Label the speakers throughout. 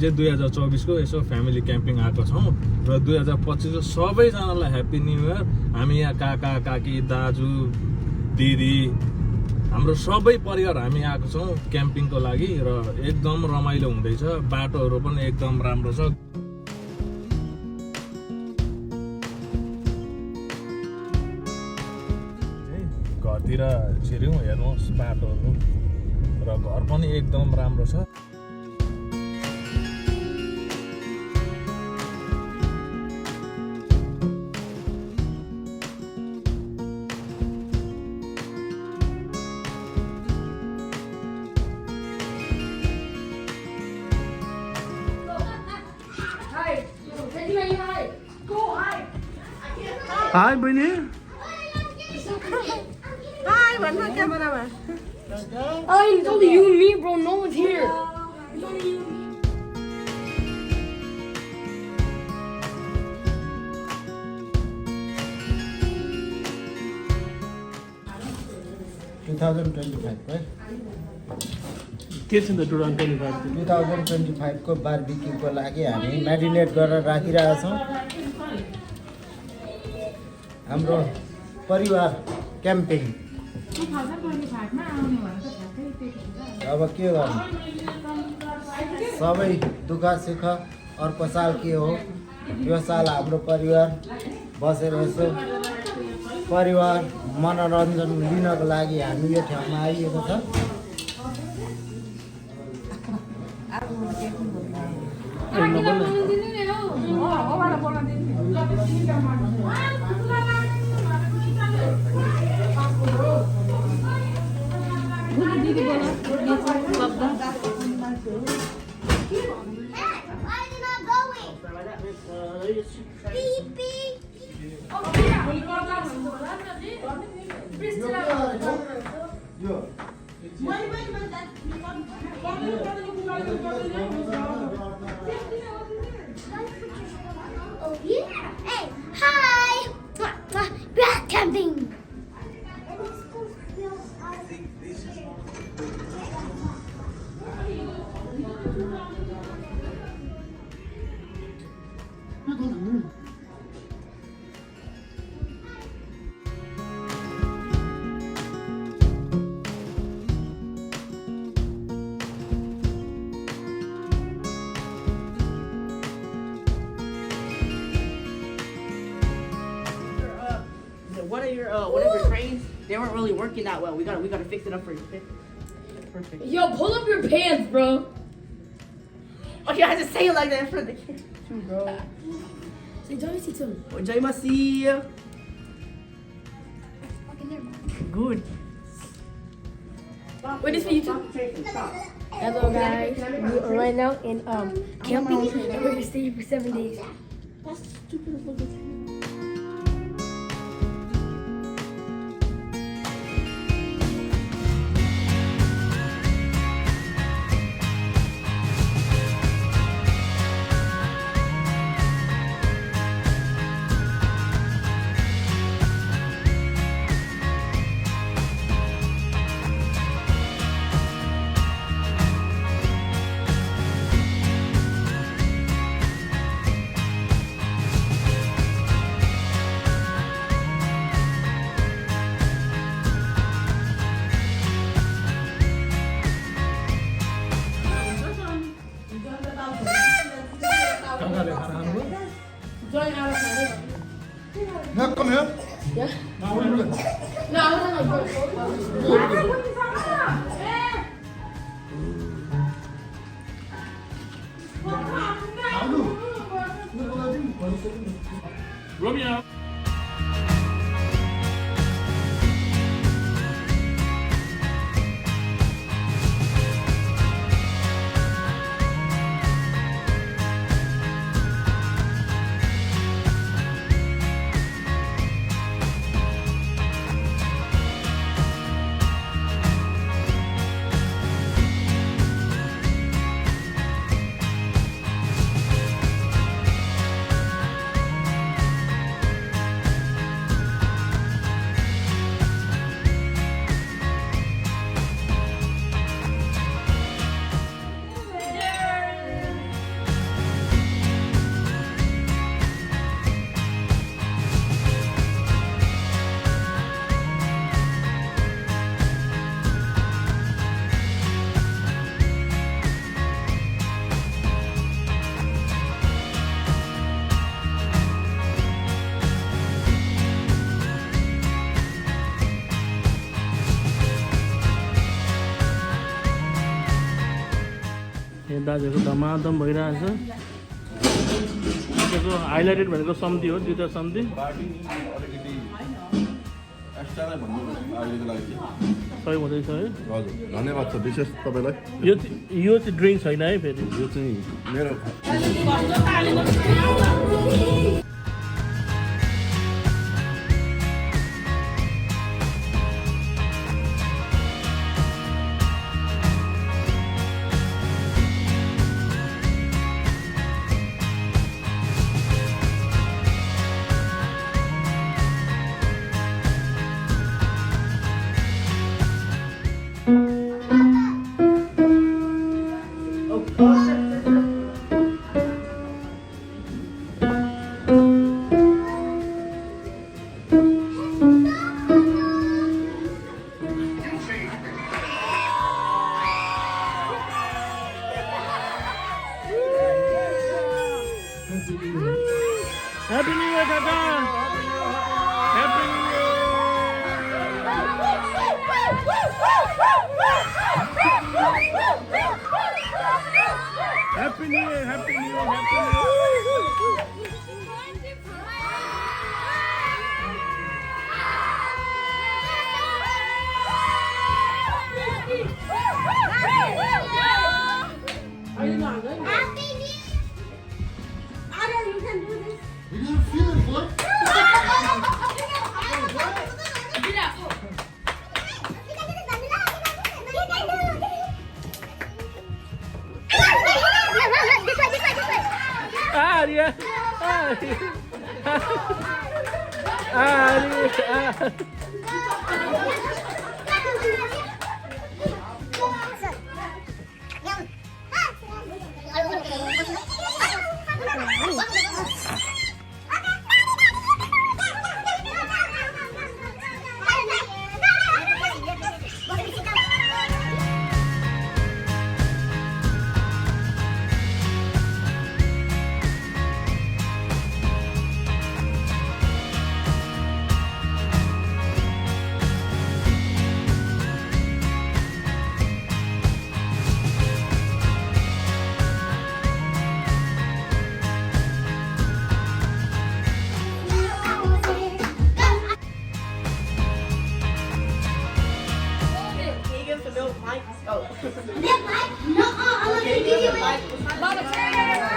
Speaker 1: चाहिँ 2024 को यसो फ्यामिली क्याम्पिङ आएको छौँ र 2025 को सबैजनालाई ह्याप्पी न्यू इयर। हामी यहाँ काका काकी दाजु दिदी हाम्रो सबै परिवार हामी आएको छौँ क्याम्पिङको लागि र एकदम रमाइलो हुँदैछ। बाटोहरू पनि एकदम राम्रो छ। घरतिर छिर्यौँ, हेर्नुहोस् बाटोहरू र घर पनि एकदम राम्रो छ।
Speaker 2: हाई बहिनी।
Speaker 3: Hi, what's my camera?
Speaker 4: Oh, it's only you and me, bro. No one's here. It's only you and me.
Speaker 5: 2025 है।
Speaker 2: के छ त 2025?
Speaker 5: 2025 को बारबिक्यूको लागि हामी म्यारिनेट गरेर राखिरहेका छौँ। हाम्रो परिवार क्याम्पिङ। अब के गर्नु, सबै दुःख सुख अर्को साल के हो, यो साल हाम्रो परिवार बसेर यसो परिवार मनोरञ्जन लिनको लागि हामी यो ठाउँमा आइएको छ।
Speaker 4: Oh yeah! Hey, hi! Back camping.
Speaker 3: One of your trains, they weren't really working that well. We gotta fix it up for you. Okay? Perfect.
Speaker 4: Yo, pull up your pants, bro.
Speaker 3: Okay, I just say it like that in front of the kids too, bro.
Speaker 4: Say Joyce too.
Speaker 3: Ojaimasi. Good.
Speaker 4: Wait, this for you too. Hello guys, we are right now in camping and we're gonna stay here for 7 days. That's stupid fucking. Join out of my
Speaker 5: No, come here.
Speaker 4: Yeah?
Speaker 5: Now what are you doing?
Speaker 4: No, I was like,
Speaker 2: Romeo. दाजुहरूको धमाधम भइरहेछ त्यसको highlighted भनेको सम्धि हो दुईवटा सम्धि सही हुँदैछ है
Speaker 6: हजुर धन्यवाद छ विशेष तपाईँलाई
Speaker 2: यो चाहिँ ड्रिङ्क छैन है फेरि
Speaker 6: यो चाहिँ मेरो
Speaker 2: Happy New Year, Kaka! Happy New Year! Happy New Year, Happy New Year, Happy New Year!
Speaker 3: Are you not good?
Speaker 2: Arya! Arya!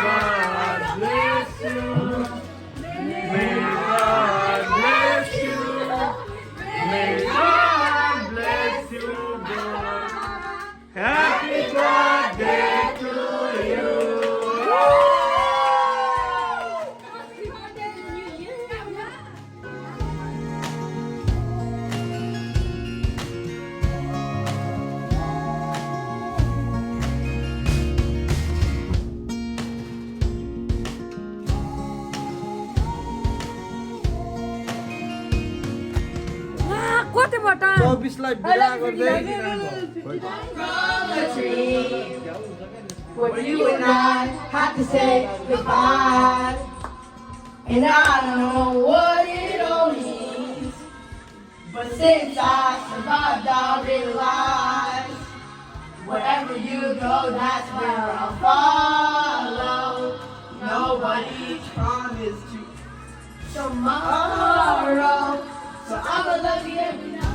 Speaker 2: God bless you. May God bless you. May God bless you, boy. Happy birthday to you.
Speaker 4: कतिबाट
Speaker 5: 24 लाई बिदा गर्दै
Speaker 3: What you and I have to say goodbye. And I don't know what it all means, but since I survived, I realized wherever you go, that's where I'll follow. Nobody promised you tomorrow, so I'ma love you every night.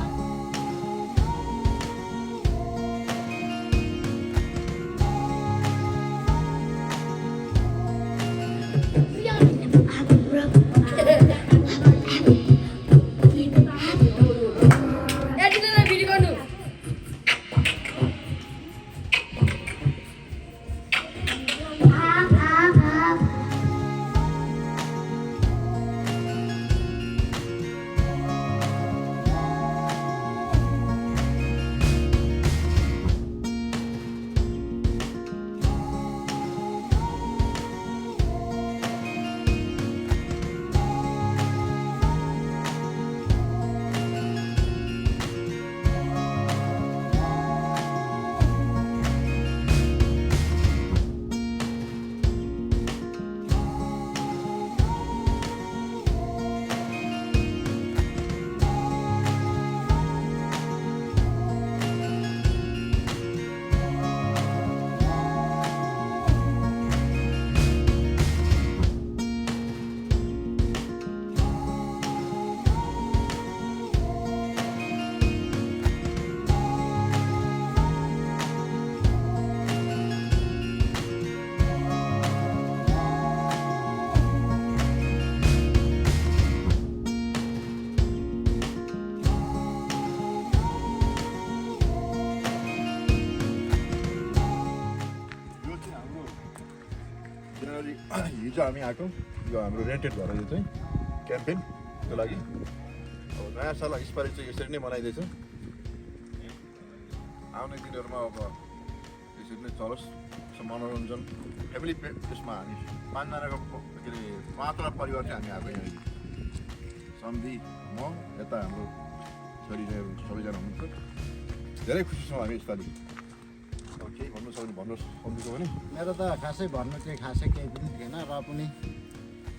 Speaker 6: हिजो हामी आएको यो हाम्रो rented घर यो चाहिँ क्याम्पेनको लागि अब नयाँ साल यसपालि चाहिँ यसरी नै मनाइँदैछ आउने दिनहरूमा अब यसरी नै चलोस् मनोरञ्जन फ्यामिली त्यसमा हामी 5 जनाको के अरे 5वटा परिवार चाहिँ हामी आएको यहाँ सम्धी म यता हाम्रो छोरीहरू सबैजना हुनुहुन्छ धेरै खुसी छौँ हामी यसपालि अब केही भन्नु सक्नु भन्नुहोस् सम्झेको भने
Speaker 5: मेरो त खासै भन्नु चाहिँ खासै केही पनि थिएन र पनि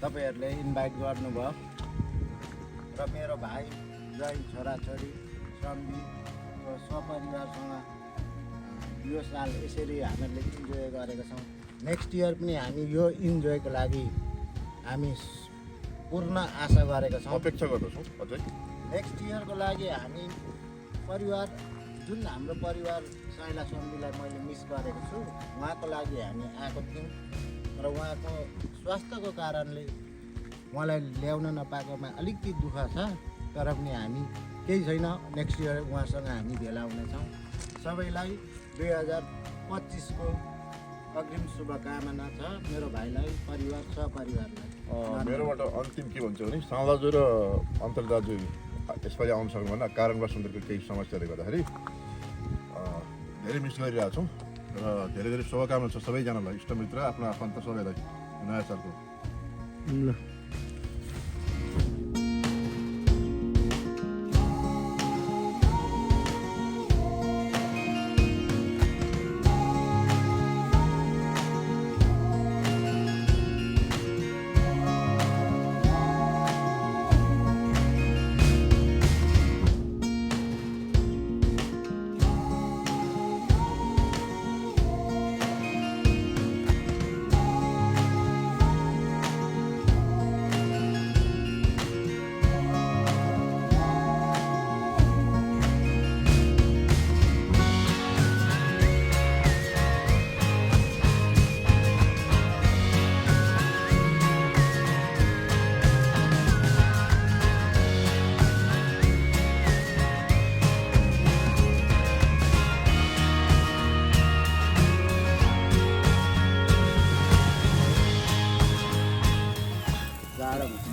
Speaker 5: तपाईँहरूले इन्भाइट गर्नुभयो र मेरो भाइ जय छोराछोरी सम्धी र सपरिवारसँग यो साल यसरी हामीहरूले इन्जोय गरेका छौँ नेक्स्ट इयर पनि हामी यो इन्जोयको लागि हामी पूर्ण आशा गरेका छौँ
Speaker 6: अपेक्षा गर्दछौँ अझै
Speaker 5: नेक्स्ट इयरको लागि हामी परिवार जुन हाम्रो परिवार साइला सम्धीलाई मैले मिस गरेको छु उहाँको लागि हामी आएको थियौँ र उहाँको स्वास्थ्यको कारणले उहाँलाई ल्याउन नपाएकोमा अलिकति दुःख छ तर पनि हामी केही छैन नेक्स्ट इयर उहाँसँग हामी भेला हुनेछौँ सबैलाई 2025को अग्रिम शुभकामना छ मेरो भाइलाई परिवार सपरिवारलाई
Speaker 6: मेरोबाट अन्तिम के भन्छ भने साउँ दाजु र अन्तर दाजु यसपालि आउनु सक्नु भएन कारणवश उनीहरूको केही समस्याले गर्दाखेरि धेरै मिस गरिरहेको छौँ र धेरै धेरै शुभकामना छ सबैजनालाई इष्टमित्र आफ्नो आफन्त सबैलाई नयाँ सालको
Speaker 2: ल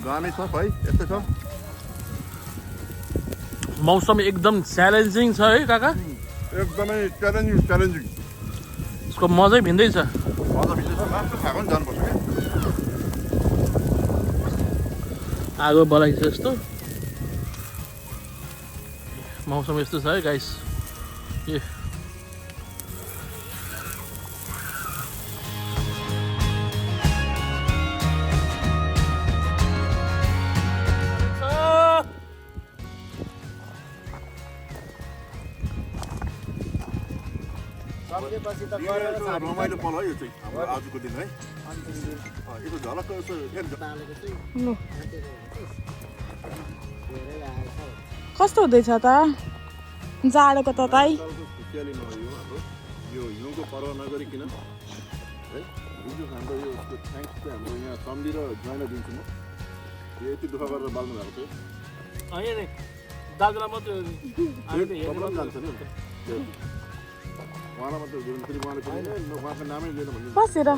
Speaker 6: गानै छ भाइ यस्तै छ
Speaker 2: मौसम एकदम च्यालेन्जिङ छ है काका
Speaker 6: एकदमै च्यालेन्जिङ
Speaker 2: यसको मजै भिन्दै छ
Speaker 6: मजा भित्र मासु खाएको पनि जानुपर्छ क्या
Speaker 2: आगो बलाइछ यस्तो मौसम यस्तो छ है गाइस ए
Speaker 5: सम्झेपछि त
Speaker 6: रमाइलो पल है यो चाहिँ हाम्रो आजको दिन है यो झलक्क यसो
Speaker 5: तालेको चाहिँ धेरै आएछ
Speaker 7: कस्तो हुँदैछ त जाडोको तताई
Speaker 6: खुसियाली नभयो हाम्रो यो हिउँको पर्व नगरिकन है जुन हाम्रो यो थ्याङ्क्स चाहिँ हाम्रो यहाँ सम्धी र ज्वाइँलाई दिन्छु म यो यति दुःख गरेर बाल्नु भएको थियो
Speaker 2: दाजुलाई मात्रै
Speaker 6: जान्छ नि उहाँलाई मात्रै फेरि उहाँले उहाँको नामै लिएन भन्ने
Speaker 7: बसेर